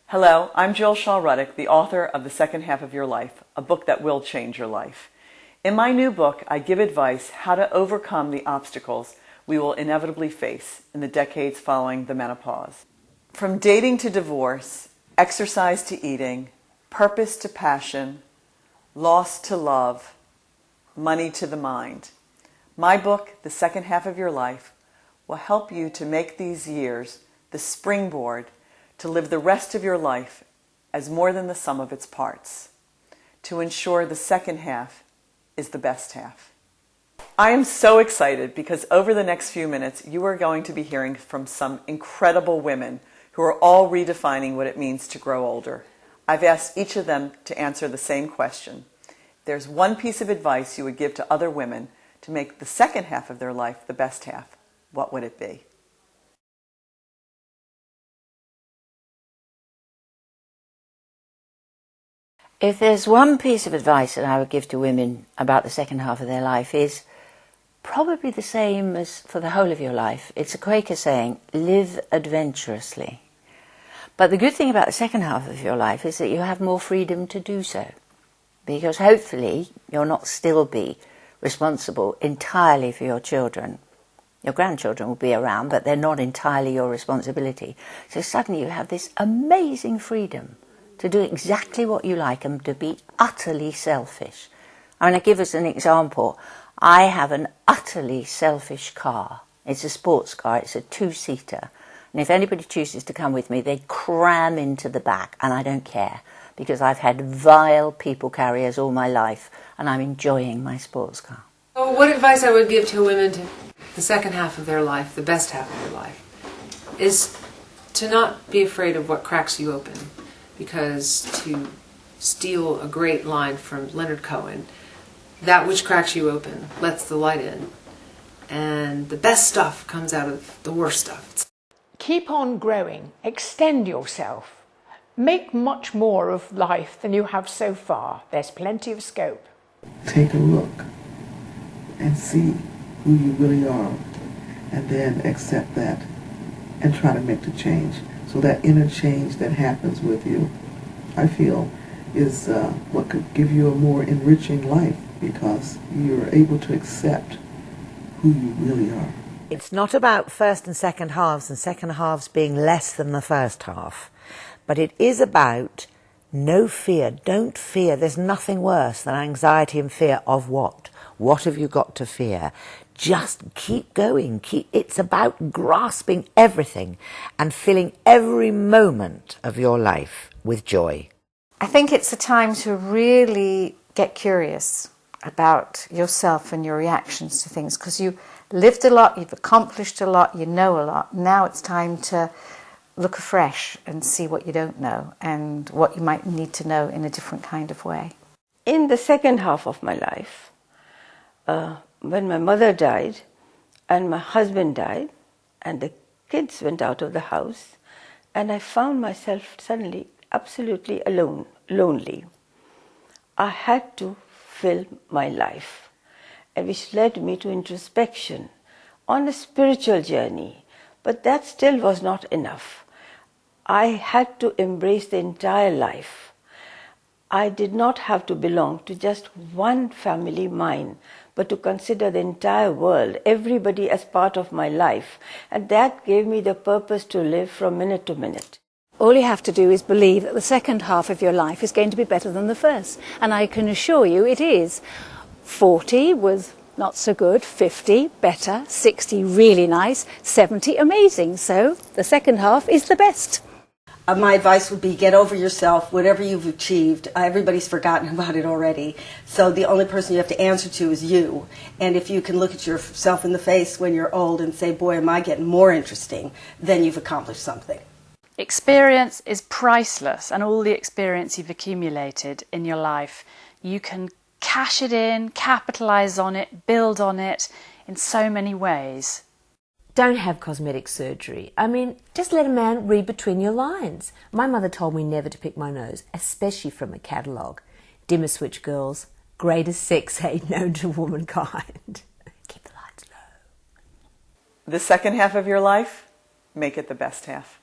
Hello, I'm Jill Shaw Ruddock, the author of The Second Half of Your Life, a book that will change your life. In my new book, I give advice how to overcome the obstacles we will inevitably face in the decades following the menopause. From dating to divorce, exercise to eating, purpose to passion, loss to love, money to the mind. My book, The Second Half of Your Life, will help you to make these years the springboard to live the rest of your life as more than the sum of its parts, to ensure the second half is the best half. I am so excited because over the next few minutes you are going to be hearing from some incredible women who are all redefining what it means to grow older. I've asked each of them to answer the same question. If there's one piece of advice you would give to other women to make the second half of their life the best half, what would it be? If there's one piece of advice that I would give to women about the second half of their life, is probably the same as for the whole of your life. It's a Quaker saying, live adventurously. But the good thing about the second half of your life is that you have more freedom to do so, because hopefully you'll not still be responsible entirely for your children. Your grandchildren will be around, but they're not entirely your responsibility. So suddenly you have this amazing freedom to do exactly what you like and to be utterly selfish. I mean, I give us an example. I have an utterly selfish car. It's a sports car. It's a two-seater. And if anybody chooses to come with me, they cram into the back, and I don't care, because I've had vile people carriers all my life, and I'm enjoying my sports car. So what advice I would give to women to the second half of their life, the best half of their life, is to not be afraid of what cracks you open. Because, to steal a great line from Leonard Cohen, that which cracks you open lets the light in. And the best stuff comes out of the worst stuff. Keep on growing, extend yourself, make much more of life than you have so far. There's plenty of scope. Take a look and see who you really are, and then accept that and try to make the change. So that inner change that happens with you, I feel, is what could give you a more enriching life, because you're able to accept who you really are. It's not about first and second halves being less than the first half. But it is about no fear. Don't fear. There's nothing worse than anxiety and fear of what? What have you got to fear? Just keep going. It's about grasping everything and filling every moment of your life with joy. I think it's a time to really get curious about yourself and your reactions to things, because you lived a lot, you've accomplished a lot, you know a lot. Now it's time to look afresh and see what you don't know and what you might need to know in a different kind of way. In the second half of my life, when my mother died and my husband died and the kids went out of the house, and I found myself suddenly absolutely alone, lonely. I had to fill my life, and which led me to introspection on a spiritual journey. But that still was not enough. I had to embrace the entire life. I did not have to belong to just one family, mine, but to consider the entire world, everybody as part of my life. And that gave me the purpose to live from minute to minute. All you have to do is believe that the second half of your life is going to be better than the first. And I can assure you it is. 40 was not so good, 50 better, 60 really nice, 70 amazing. So the second half is the best. My advice would be get over yourself, whatever you've achieved. Everybody's forgotten about it already. So the only person you have to answer to is you. And if you can look at yourself in the face when you're old and say, boy, am I getting more interesting, then you've accomplished something. Experience is priceless, and all the experience you've accumulated in your life, you can cash it in, capitalize on it, build on it in so many ways. Don't have cosmetic surgery. I mean, just let a man read between your lines. My mother told me never to pick my nose, especially from a catalogue. Dimmer switch girls, greatest sex aid known to womankind. Keep the lights low. The second half of your life, make it the best half.